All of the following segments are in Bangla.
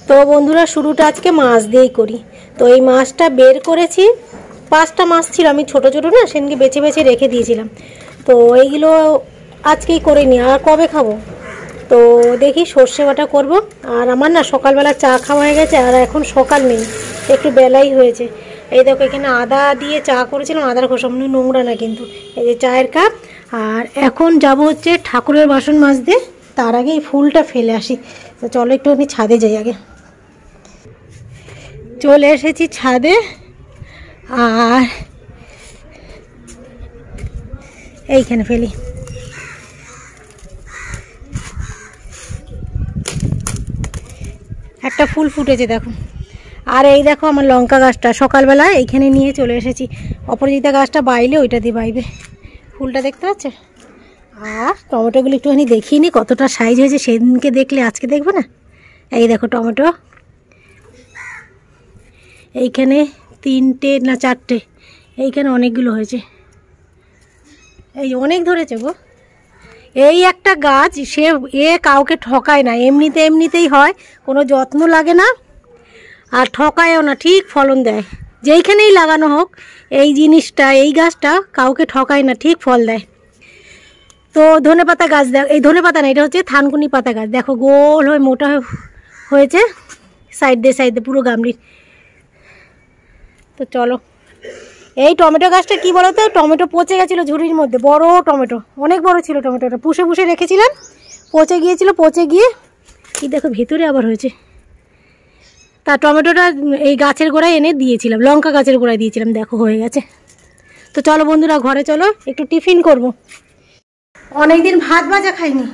তো বন্ধুরা শুরুটা আজকে মাছ দিয়েই করি। তো এই মাছটা বের করেছি, 5টা মাছ ছিল, আমি ছোট ছোট না সেদিনকে বেছে বেছে রেখে দিয়েছিলাম। তো এইগুলো আজকেই করে নিই, আর কবে খাবো। তো দেখি সর্ষে বাটা করবো। আর আমার না সকালবেলা চা খাওয়া হয়ে গেছে, আর এখন সকাল নেই, একটু বেলাই হয়েছে। এই দেখো এখানে আদা দিয়ে চা করেছিলাম, আদার খোসা নোংরা না কিন্তু। এই যে চায়ের কাপ। আর এখন যাব হচ্ছে ঠাকুরের বাসন মাজতে, তার আগে এই ফুলটা ফেলে আসি। তো চলো একটুখানি ছাদে যাই আগে। চলে এসেছি ছাদে, আর এইখানে ফেলি। একটা ফুল ফুটেছে দেখো। আর এই দেখো আমার লঙ্কা গাছটা সকালবেলা এইখানে নিয়ে চলে এসেছি। অপরাজিতা গাছটা বাইলে ওইটা দিয়ে বাইবে, ফুলটা দেখতে পাচ্ছে। আর টমেটোগুলো একটুখানি দেখিয়ে নি কতটা সাইজ হয়েছে, সেদিনকে দেখলে আজকে দেখবে না। এই দেখো টমেটো, এইখানে 3টে না 4টে, এইখানে অনেকগুলো হয়েছে। এই অনেক ধরেছে গো। এই একটা গাছ, সে কাউকে ঠকায় না, এমনিতেই হয়, কোনো যত্ন লাগে না আর ঠকায়ও না, ঠিক ফলন দেয়। যেইখানেই লাগানো হোক এই জিনিসটা, এই গাছটা কাউকে ঠকায় না, ঠিক ফল দেয়। তো ধনেপাতা গাছ দেখো, এই ধনেপাতা না, এটা হচ্ছে থানকুনি পাতা গাছ। দেখো গোল হয়ে মোটা হয়েছে সাইড দিয়ে পুরো গামলির। তো চলো, এই টমেটো গাছটা কি বলো তো, টমেটো পচে গেছিলো ঝুড়ির মধ্যে, বড় টমেটো, অনেক বড় ছিল টমেটোটা, পুষে রেখেছিলাম, পচে গিয়ে কি দেখো ভেতরে আবার হয়েছে। তা টমেটোটা এই গাছের গোড়ায় এনে দিয়েছিলাম, লঙ্কা গাছের গোড়ায় দিয়েছিলাম, দেখো হয়ে গেছে। তো চলো বন্ধুরা ঘরে চলো, একটু টিফিন করব। অনেকদিন ভাত ভাজা খাইনি,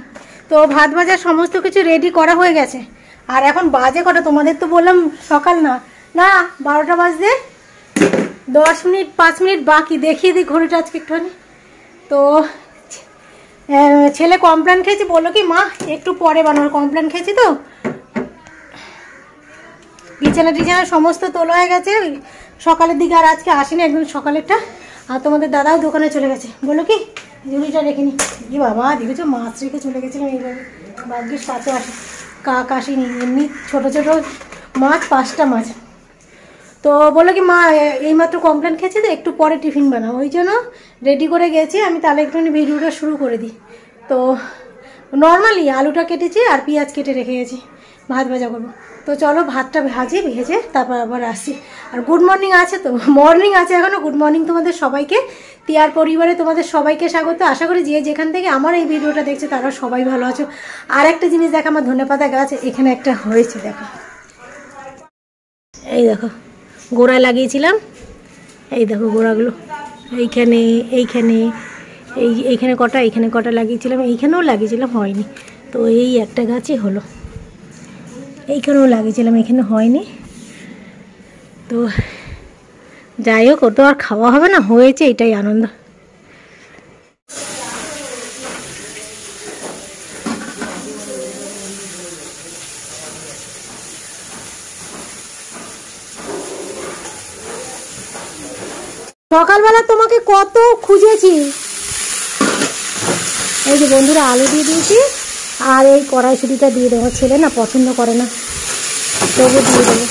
তো ভাত ভাজা সমস্ত কিছু রেডি করা হয়ে গেছে। আর এখন বাজে কটা, তোমাদের তো বললাম সকাল না 12টা বাজতে 10 মিনিট 5 মিনিট বাকি। দেখিয়ে দিই ঘড়িটা আজকে একটুখানি। তো ছেলে কমপ্লেন খেয়েছি, বললো কি মা একটু পরে বানাবো, কমপ্লেন খেয়েছি তো। বিছানা টিছানা সমস্ত তোলা হয়ে গেছে সকালের দিকে, আর আজকে আসেনি একদম সকালেরটা। আর তোমাদের দাদাও দোকানে চলে গেছে, বললো কি ঝুড়িটা রেখে নি। কি বাবা দেখেছো, মাছ রেখে চলে গেছিলাম এইভাবে, ভাগ্যিস কাছে আসে, কাক আসেনি। এমনি ছোটো ছোটো মাছ, 5টা মাছ। তো বললো কি মা এইমাত্র কমপ্লেন খেয়েছে তো, একটু পরে টিফিন বানাও, ওই জন্য রেডি করে গেছি আমি। তাহলে একটুখানি ভিডিওটা শুরু করে দিই। তো নর্মালি আলুটা কেটেছি আর পেঁয়াজ কেটে রেখে গেছি, ভাত ভাজা করবো। তো চলো ভাতটা ভেজে তারপর আবার আসছি। আর গুড মর্নিং আছে, তো মর্নিং আছে এখনও। গুড মর্নিং তোমাদের সবাইকে, টিয়ার পরিবারে তোমাদের সবাইকে স্বাগত। আশা করি যে যেখান থেকে আমার এই ভিডিওটা দেখছে তারা সবাই ভালো আছো। আর একটা জিনিস দেখো, আমার ধনেপাতা গাছ এখানে একটা হয়েছে দেখো, এই দেখো গোড়ায় লাগিয়েছিলাম, এই দেখো গোড়াগুলো এইখানে এইখানে কটা লাগিয়েছিলাম, এইখানেও লাগিয়েছিলাম, হয়নি। তো এই একটা গাছই হলো, এইখানেও লাগিয়েছিলাম, এখানে হয়নি। তো যাই হোক, ও তো আর খাওয়া হবে না, হয়েছে এটাই আনন্দ। সকালবেলা তোমাকে কত খুঁজেছি। এই যে বন্ধুরা আলু দিয়ে দিয়েছি, আর এই কড়াইশুঁটিটা দিয়ে দেবো। ছেলে না পছন্দ করে না, তবু দিয়ে দেবো।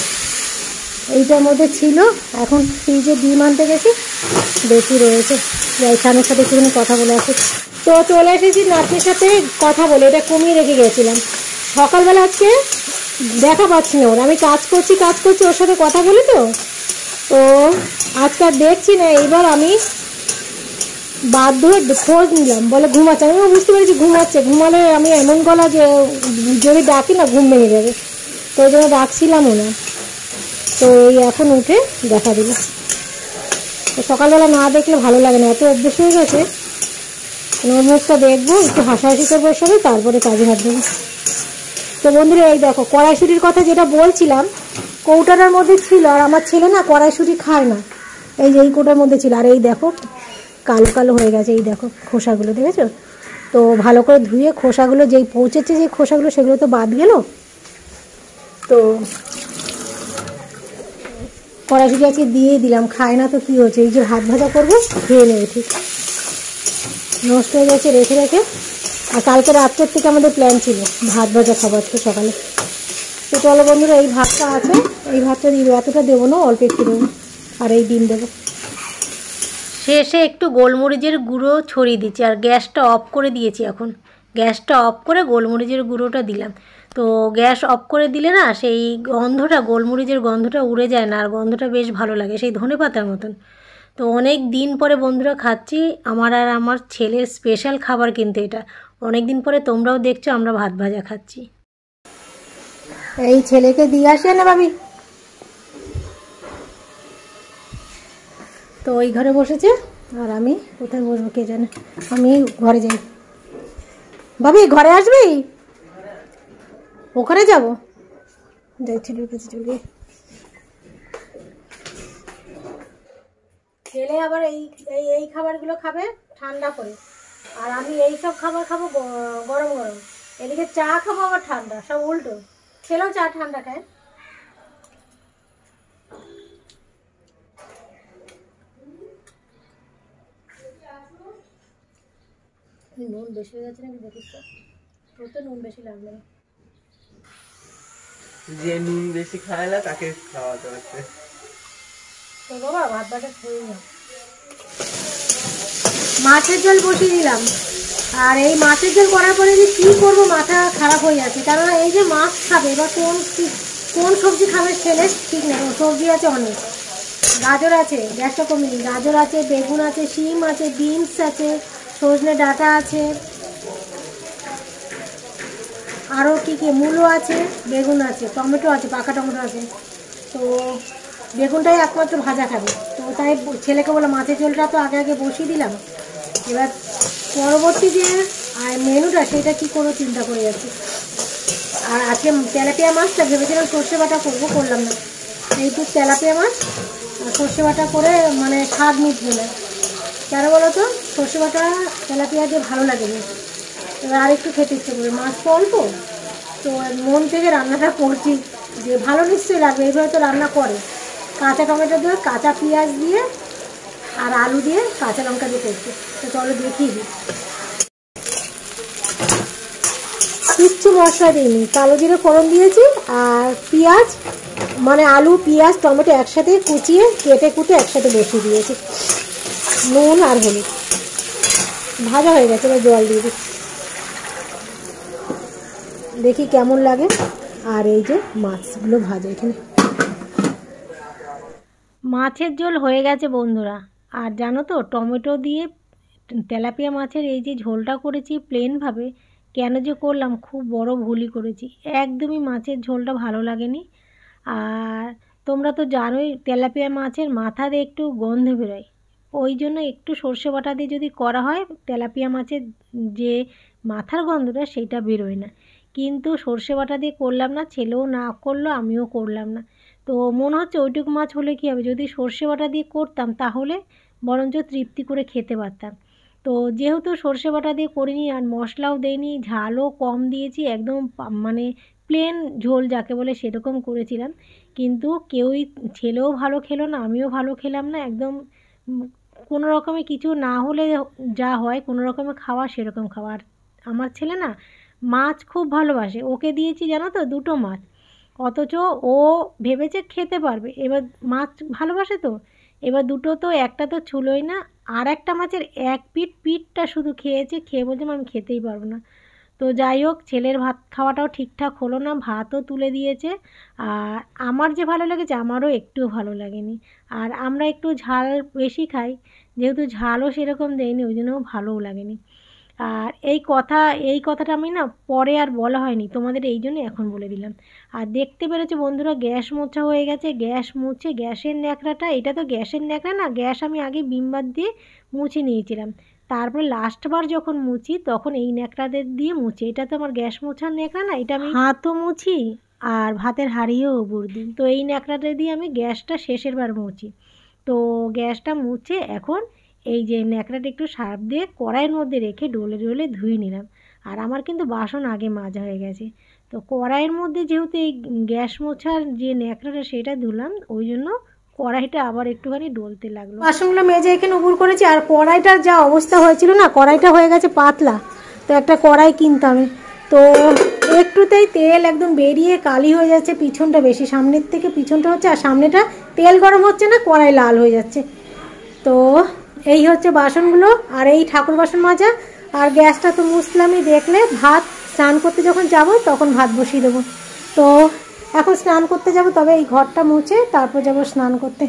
এইটার মধ্যে ছিল, এখন ফ্রিজে ডিম আনতে গেছি, বেশি রয়েছে। স্বামীর সাথে একটুখানি কথা বলে আসি। তো চলে এসেছি নাচের সাথে কথা বলে, এটা কমিয়ে রেখে গেছিলাম সকালবেলা। আজকে দেখা পাচ্ছি না ওর, আমি কাজ করছি ওর সাথে কথা বলি। তো আজকে আর দেখছি না। এইবার আমি বাধ্য হয়ে খোঁজ নিলাম, বলে ঘুমাচ্ছে। আমিও বুঝতে পেরেছি ঘুমাচ্ছে, ঘুমালে আমি এমন গলা যে যদি ডাকি না ঘুম ভেঙে যাবে, তো ওই জন্য ডাকছিলামও না। তো এই এখন উঠে দেখা দিল। তো সকালবেলা না দেখলে ভালো লাগে না, এত অভ্যেস হয়ে গেছে। ওর মুখটা দেখবো, একটু হাসাহাসি করবো ওর সাথে, তারপরে কাজে হাত দেবো। তো বন্ধুরা এই দেখো কড়াইশুঁটির কথা যেটা বলছিলাম, কৌটাটার মধ্যে ছিল। আর আমার ছেলে না কড়াইশুঁটি খায় না, এই যে এই কৌটার মধ্যে ছিল। আর এই দেখো কালো কালো হয়ে গেছে, এই দেখো খোসাগুলো দেখেছো। তো ভালো করে ধুয়ে খোসাগুলো যেই পৌঁছেছে, যে খোসাগুলো সেগুলো তো বাদ গেল। তো কড়াইশুঁটি আজকে দিয়েই দিলাম, খায় না তো কী হচ্ছে, এই যে ভাত ভাজা করবো খেয়ে নেবে, ঠিক নষ্ট হয়ে গেছে রেখে। আর কালকে রাত্রের থেকে আমাদের প্ল্যান ছিল ভাত ভাজা খাবার, তো সকালে তো চলো বন্ধুরা, এই ভাতটা আছে, এই ভাতটা দিয়ে দেবো, এতটা দেবো না, অল্প একটু দেবো, আর এই ডিম দেবো। শেষে একটু গোলমরিচের গুঁড়ো ছড়িয়ে দিচ্ছি, আর গ্যাসটা অফ করে দিয়েছি। এখন গ্যাসটা অফ করে গোলমরিচের গুঁড়োটা দিলাম। তো গ্যাস অফ করে দিলে না সেই গন্ধটা, গোলমরিচের গন্ধটা উড়ে যায় না, আর গন্ধটা বেশ ভালো লাগে, সেই ধনেপাতার মতন। তো অনেক দিন পরে বন্ধুরা খাচ্ছি, আমার আর আমার ছেলের স্পেশাল খাবার, কিন্তু এটা অনেক দিন পরে তোমরাও দেখছো আমরা ভাত ভাজা খাচ্ছি। এই ছেলেকে দিয়ে আসে না ভাবি, তো ওই ঘরে বসেছে, আর আমি কোথায় বসবো কে জানে, আমি ঘরে যাই। ভাবি ঘরে আসবি? ওখানে যাব, যাই ছেলের কাছে চলে। ছেলে আবার এই এই খাবারগুলো খাবে ঠান্ডা করে, আর আমি এই সব খাবার খাবো গরম গরম। এদিকে চা খাবো আবার ঠান্ডা, সব উল্টো। ছেলেও চা ঠান্ডা খায়। নুন বেশি হয়ে যাচ্ছে নাকি দেখিস তো, তোর তো নুন বেশি লাগবে না। যে নুন বেশি খায় না তাকে খাওয়াতে হচ্ছে। তো বাবা ভাত ভাতটা খেয়ে না। মাছের ঝোল বসিয়ে দিলাম, আর এই মাছের ঝোল করার পরে যে কী করবো মাথা খারাপ হয়ে যাচ্ছে, কারণ এই যে মাছ খাবে বা কোন সবজি খাবে ছেলে ঠিক নেই। সবজি আছে অনেক, গাজর আছে, গ্যাসটা কমিয়ে নিই, গাজর আছে, বেগুন আছে, শিম আছে, বিনস আছে, সজনে ডাঁটা আছে, আরও কী কী, মূলো আছে, বেগুন আছে, টমেটো আছে, পাকা টমেটো আছে। তো বেগুনটাই একমাত্র ভাজা খাবে, তো তাই ছেলেকে বলে মাছের ঝোলটা তো আগে আগে বসিয়ে দিলাম। এবার পরবর্তী যে মেনুটা সেটা কী করবো চিন্তা করে যাচ্ছি। আর আজকে তেলাপিয়া মাছটা ভেবেছিলাম সর্ষে বাটা করবো, করলাম না। এইটুকু তেলাপিয়া মাছ সর্ষে বাটা করে মানে স্বাদ মিটবে না, কেন বলো তো, সর্ষে বাটা তেলাপিয়া দিয়ে ভালো লাগে না। এবার আর একটু খেতে ইচ্ছে করবে, মাছ তো অল্প, তো মন থেকে রান্নাটা করছি যে ভালো নিশ্চয়ই লাগবে, এইভাবে তো রান্না করে। কাঁচা টমেটো দিয়ে, কাঁচা পেঁয়াজ দিয়ে, আর আলু দিয়ে, কাঁচা লঙ্কা দিয়ে করছি। তো চলো দেখিয়ে দিই। কিচ্ছু মশলা দিইনি, কালো জিরে ফোড়ন দিয়েছি, আর পেঁয়াজ মানে আলু পেঁয়াজ টমেটো একসাথে কুচিয়ে কেটে কুটে একসাথে বসিয়ে দিয়েছি, নুন আর হলুদ। ভাজা হয়ে গেছে, এবার জল দিয়ে দিচ্ছি, দেখি কেমন লাগে। আর এই যে মাছগুলো ভাজা, এখানে মাছের ঝোল হয়ে গেছে বন্ধুরা। আর জানো তো, টমেটো দিয়ে তেলাপিয়া মাছের এই যে ঝোলটা করেছি প্লেনভাবে, কেন যে করলাম, খুব বড় ভুলই করেছি। একদমই মাছের ঝোলটা ভালো লাগেনি। আর তোমরা তো জানোই তেলাপিয়া মাছের মাথা দিয়ে একটু গন্ধ বেরোয়, ওই জন্য একটু সর্ষে বাটা দিয়ে যদি করা হয় তেলাপিয়া মাছের যে মাথার গন্ধটা সেইটা বেরোয় না। কিন্তু সর্ষে বাটা দিয়ে করলাম না, ছেলেও না করলো, আমিও করলাম না। তো মনে হচ্ছে ওইটুকু মাছ হলে কী হবে, যদি সর্ষে বাটা দিয়ে করতাম তাহলে বরঞ্চ তৃপ্তি করে খেতে পারতাম। তো যেহেতু সর্ষে বাটা দিয়ে করিনি, আর মশলাও দেইনি, ঝালও কম দিয়েছি, একদম মানে প্লেন ঝোল যাকে বলে সেরকম করেছিলাম। কিন্তু কেউই, ছেলেও ভালো খেলো না, আমিও ভালো খেলাম না, একদম কোনো রকমে কিছু না হলে যা হয় কোনো রকমে খাওয়া সেরকম খাওয়া। আর আমার ছেলে না মাছ খুব ভালোবাসে, ওকে দিয়েছি জানো তো 2টো মাছ, অথচ ও ভেবেছে খেতে পারবে, এবার মাছ ভালোবাসে তো, এবার 2টো তো, একটা তো ছুলোই না, আর একটা মাছের এক পিঠটা শুধু খেয়েছে, খেয়ে বলছে আমি খেতেই পারবো না। তো যাই হোক, ছেলের ভাত খাওয়াটাও ঠিকঠাক হলো না, ভাতও তুলে দিয়েছে। আর আমার যে ভালো লেগেছে, আমারও একটুও ভালো লাগেনি। আর আমরা একটু ঝাল বেশি খাই, যেহেতু ঝালও সেরকম দেয়নি, ওই জন্য ভালোও লাগেনি। আর এই কথাটা আমি না পরে আর বলা হয়নি তোমাদের, এই জন্য এখন বলে দিলাম। আর দেখতে পেরেছো বন্ধুরা, গ্যাস মোছা হয়ে গেছে, গ্যাস মুছে গ্যাসের ন্যাকড়াটা, এটা তো গ্যাসের ন্যাকড়া না, গ্যাস আমি আগে বিমবার দিয়ে মুছে নিয়েছিলাম, তারপরে লাস্টবার যখন মুছি তখন এই ন্যাকড়াদের দিয়ে মুছি। এটা তো আমার গ্যাস মোছার ন্যাকড়া না, এটা আমি হাতও মুছি আর ভাতের হাঁড়িও উপর দিই। তো এই ন্যাকড়াটা দিয়ে আমি গ্যাসটা শেষের বার মুছি। তো গ্যাসটা মুছে এখন এই যে ন্যাকড়াটা একটু সার্ফ দিয়ে কড়াইয়ের মধ্যে রেখে ডলে ডলে ধুয়ে নিলাম। আর আমার কিন্তু বাসন আগে মাজা হয়ে গেছে, তো কড়াইয়ের মধ্যে যেহেতু এই গ্যাস মোছার যে ন্যাকড়াটা সেটা ধুলাম, ওই জন্য কড়াইটা আবার একটুখানি ডলতে লাগলো। বাসনগুলো মেজে এখানে উপর করেছি, আর কড়াইটার যা অবস্থা হয়েছিল না, কড়াইটা হয়ে গেছে পাতলা, তো একটা কড়াই কিনতাম। তো একটুতেই তেল একদম বেরিয়ে কালি হয়ে যাচ্ছে, পিছনটা বেশি, সামনের থেকে পিছনটা হচ্ছে, আর সামনেটা তেল গরম হচ্ছে না, কড়াই লাল হয়ে যাচ্ছে। তো এই হচ্ছে বাসনগুলো, আর এই ঠাকুর বাসন মাজা, আর গ্যাসটা তো মুছলামই দেখলে। ভাত স্নান করতে যখন যাব তখন ভাত বসিয়ে দেবো। তো এখন স্নান করতে যাব, তবে এই ঘরটা মুছে তারপর যাব স্নান করতে।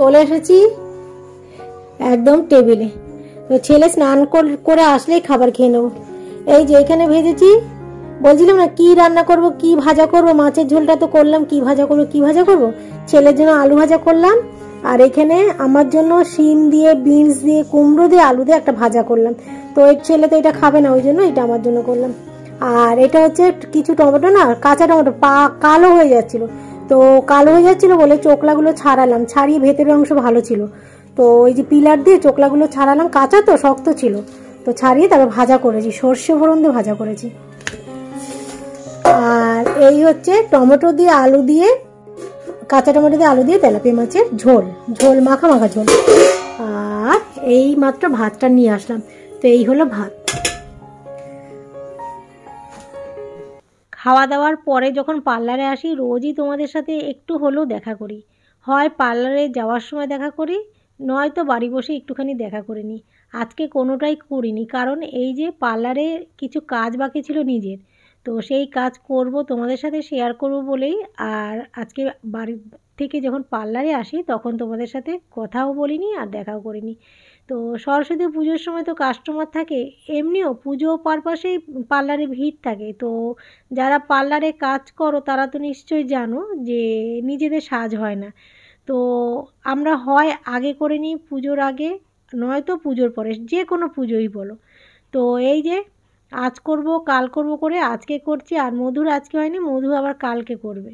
চলে এসেছি একদম টেবিলে। তো ছেলে স্নান করে আসলেই খাবার খেয়ে নেবো। এই যে এখানে ভেজেছি, বলছিলাম না কি রান্না করব, কি ভাজা করব, মাছের ঝোলটা তো করলাম, কি ভাজা করব, ছেলের জন্য আলু ভাজা করলাম, আর এখানে আমার জন্য শিম দিয়ে, বিনস দিয়ে, কুমড়ো দিয়ে, আলু দিয়ে একটা ভাজা করলাম। তো এই ছেলে তো এটা খাবে না, ওই জন্য এটা আমার জন্য করলাম। আর এটা হচ্ছে কিছু টমেটো, না কাঁচা টমেটো, কালো হয়ে যাচ্ছিল, তো কালো হয়ে যাচ্ছিল বলে চোকলাগুলো ছাড়ালাম, ছাড়িয়ে ভেতরের অংশ ভালো ছিল, তো ওই যে পিলার দিয়ে চোকলাগুলো ছাড়ালাম, কাঁচা তো শক্ত ছিল, তো ছাড়িয়ে তারপর ভাজা করেছি, সর্ষে ফোড়ন দিয়ে ভাজা করেছি। আর এই হচ্ছে টমেটো দিয়ে আলু দিয়ে, কাঁচা টমেটো দিয়ে আলু দিয়ে তেলাপিয়া মাছের ঝোল, মাখা ঝোল। আর এই মাত্র ভাতটা নিয়ে আসলাম। তো এই হলো ভাত। খাওয়া দাওয়ার পরে যখন পার্লারে আসি, রোজই তোমাদের সাথে একটু হলেও দেখা করি, হয় পার্লারে যাওয়ার সময় দেখা করি, নয়তো বাড়ি বসে একটুখানি দেখা করে নিই। আজকে কোনোটাই করিনি, কারণ এই যে পার্লারে কিছু কাজ বাকি ছিল নিজের, তো সেই কাজ করব, তোমাদের সাথে শেয়ার করব বলেই। আর আজকে বাড়ি থেকে যখন পার্লারে আসি তখন তোমাদের সাথে কথাও বলিনি আর দেখাও করিনি। তো সরস্বতী পুজোর সময় তো কাস্টমার থাকে, এমনিও পুজো পারপাসেই পার্লারে ভিড় থাকে। তো যারা পার্লারে কাজ করো তারা তো নিশ্চয়ই জানো যে নিজেদের সাজ হয় না, তো আমরা হয় আগে করে নিই পুজোর আগে, নয়তো পুজোর পরে, যে কোনো পুজোই বলো। তো এই যে আজ করব কাল করব করে আজকে করছি, আর মধুর আজকে হয়নি, মধু আবার কালকে করবে।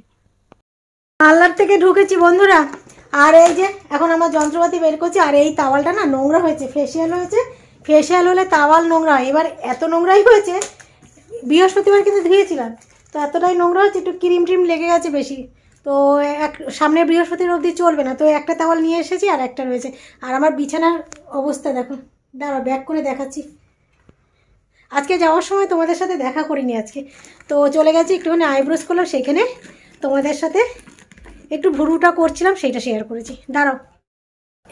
পার্লার থেকে ঢুকেছি বন্ধুরা, আর এই যে এখন আমার যন্ত্রপাতি বের করছি। আর এই তাওয়ালটা না নোংরা হয়েছে, ফেসিয়াল হয়েছে, ফেসিয়াল হলে তাওয়াল নোংরা হয়, এবার এত নোংরাই হয়েছে, বৃহস্পতিবার কিন্তু ধুয়েছিলাম, তো এতটাই নোংরা হচ্ছে, একটু ক্রিম ট্রিম লেগে গেছে বেশি, তো সামনের বৃহস্পতিবার অবধি চলবে না, তো একটা তাওয়াল নিয়ে এসেছি আর একটা রয়েছে। আর আমার বিছানার অবস্থা দেখো, দাঁড়াও ব্যাক করে দেখাচ্ছি। আজকে যাওয়ার সময় তোমাদের সাথে দেখা করিনি আজকে, তো চলে গেছি একটুখানি আইব্রোস করলাম, সেখানে তোমাদের সাথে একটু ভুরুটা করছিলাম, সেইটা শেয়ার করেছি। দাঁড়াও,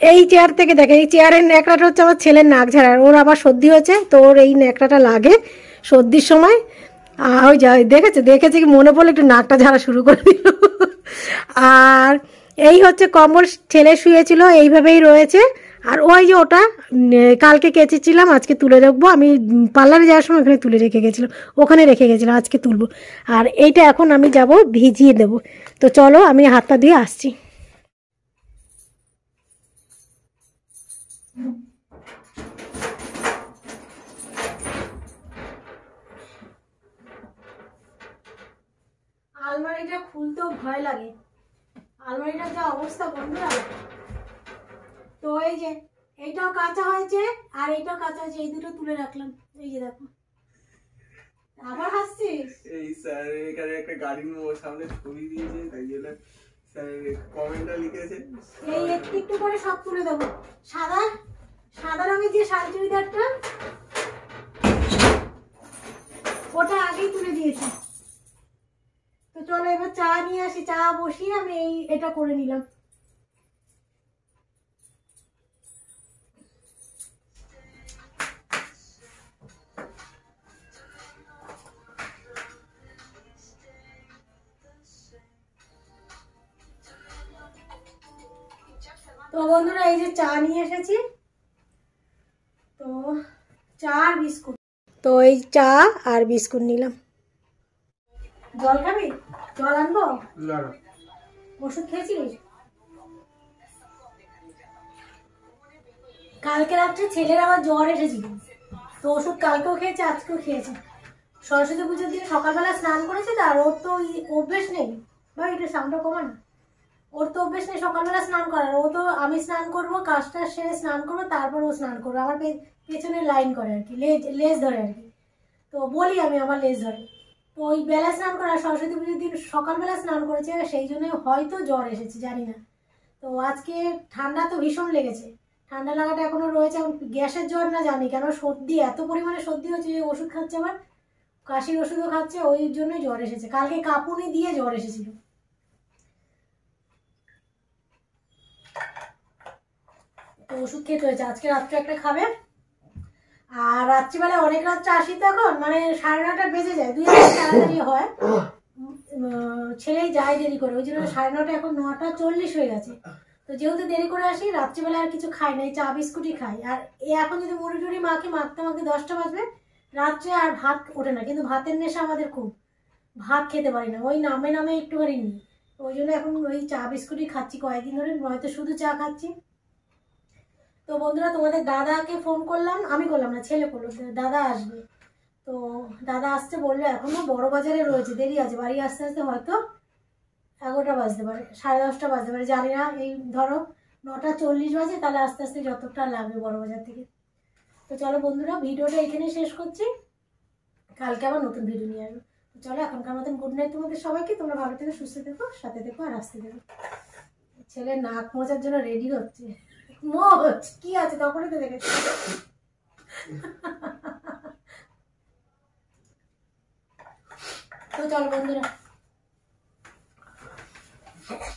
এই চেয়ার থেকে দেখে, এই চেয়ারের ন্যাকড়াটা হচ্ছে আমার ছেলের নাক ঝাড়ার, ওর আবার সর্দি হয়েছে, তো ওর এই ন্যাকড়াটা লাগে সর্দির সময়। ওই যা দেখেছে কি মনে পড়লে একটু নাকটা ঝাড়া শুরু করে দিল। আর এই হচ্ছে কম্বল, ছেলে শুয়েছিল এইভাবেই রয়েছে। আর ওই যে ওটা কালকে কেচেছিলাম, আজকে তুলে রাখবো, আমি পার্লারে যাওয়ার সময় ওখানে তুলে রেখে গেছিলাম, ওখানে রেখে গেছিলাম, আজকে তুলবো। আর এইটা এখন আমি যাব ভিজিয়ে দেবো, তো চলো আমি হাতটা দিয়ে আসছি। আলমারিটা খুলতেও ভয় লাগে, আলমারিটার যা অবস্থা বন্ধুরা। তো এই যে এইটাও কাঁচা হয়েছে আর এইটাও কাঁচা হয়েছে, এই দুটো তুলে রাখলাম, এই যে দেখো আবার হাসছিস? এই স্যার এখানে একটা গাড়ির সামনে ছবি দিয়েছে, তাই জন্য স্যার কমেন্টটা লিখেছে। এই একটু একটু করে সব তুলে দেবো। সাদা সাদা রঙের যে শাড়ি চুড়িদারটা ওটা আগেই তুলে দিয়েছি। তো চলো এবার চা নিয়ে আসি, চা বসিয়ে আমি এটা করে নিলাম। তো বন্ধুরা এই যে চা নিয়ে এসেছি, তো চা আর বিস্কুট। তো এই চা আর বিস্কুট নিলাম। জল খাবি? জল আনবো? ওষুধ খেয়েছিলিস? কালকে রাত্রে ছেলের আবার জ্বর এসেছিল, তো ওষুধ কালকেও খেয়েছে আজকেও খেয়েছে। সরস্বতী পুজোর দিন সকালবেলা স্নান করেছে, আর ওর তো অভ্যেস নেই। ভাই এটা সাউন্ডটা কমা না। ওর তো অভ্যেস নেই সকালবেলা স্নান করার। ও তো আমি স্নান করবো, কাজটা সেরে স্নান করবো, তারপর ও স্নান করবো। আমার পেছনে লাইন করে আর কি, লেজ ধরে আর কি। তো বলি আমি আমার লেজ ধরে। তো ওই বেলা স্নান করা, সরস্বতী পুজোর দিন সকালবেলা স্নান করেছে, সেই জন্য হয়তো জ্বর এসেছে, জানি না। তো আজকে ঠান্ডা তো ভীষণ লেগেছে, ঠান্ডা লাগাটা এখনো রয়েছে। এখন গ্যাসের জ্বর না জানি কেন, সর্দি এত পরিমাণে সর্দি হচ্ছে যে ওষুধ খাচ্ছে, আবার কাশির ওষুধও খাচ্ছে, ওই জন্যই জ্বর এসেছে। কালকে কাঁপুনি দিয়ে জ্বর এসেছিল। তো ওষুধ খেতে হয়েছে। আজকে রাত্রে একটা খাবে, আর রাত্রিবেলা অনেক রাত্রে আসি তো এখন, মানে 9:30 বেজে যায়, 2 তাড়াতাড়ি হয়। ছেলেই যায় দেরি করে, ওই জন্য 9:30, এখন 9:40 হয়ে গেছে। তো যেহেতু দেরি করে আসি, রাত্রিবেলা আর কিছু খাই না, এই চা বিস্কুটই খাই। আর এখন যদি মুড়ি টুড়ি মাখতে মাখতে 10টা বাজবে, রাত্রে আর ভাত ওঠে না। কিন্তু ভাতের নেশা আমাদের খুব, ভাত খেতে পারি না, ওই নামে নামে একটুখানি নিই। ওই জন্য এখন ওই চা বিস্কুটই খাচ্ছি কয়েকদিন ধরে, নয়তো শুধু চা খাচ্ছি। তো বন্ধুরা তোমাদের দাদাকে ফোন করলাম, আমি করলাম না, ছেলে করলো, দাদা আসবে। তো দাদা আসতে বললো, এখনো বড় বাজারে রয়েছে, দেরি আছে, বাড়ি আসতে আসতে হয়তো 11টা বাজতে পারে, 10:30টা বাজতে পারে, জানি না। এই ধরো 9:40 বাজে, তাহলে আস্তে আস্তে যতটা লাগবে বড় বাজার থেকে। তো চলো বন্ধুরা, ভিডিওটা এখানেই শেষ করছি, কালকে আবার নতুন ভিডিও নিয়ে আসবো। তো চলো এখনকার মতন গুড নাইট তোমাদের সবাইকে। তোমরা ভালো থেকো, সুস্থ থেকো, সাথে থেকো আর আসতে থেকো। ছেলে নাক মোজার জন্য রেডি হচ্ছে, মোচ কি আছে তখনই তো দেখেছি। তো চলো বন্ধুরা।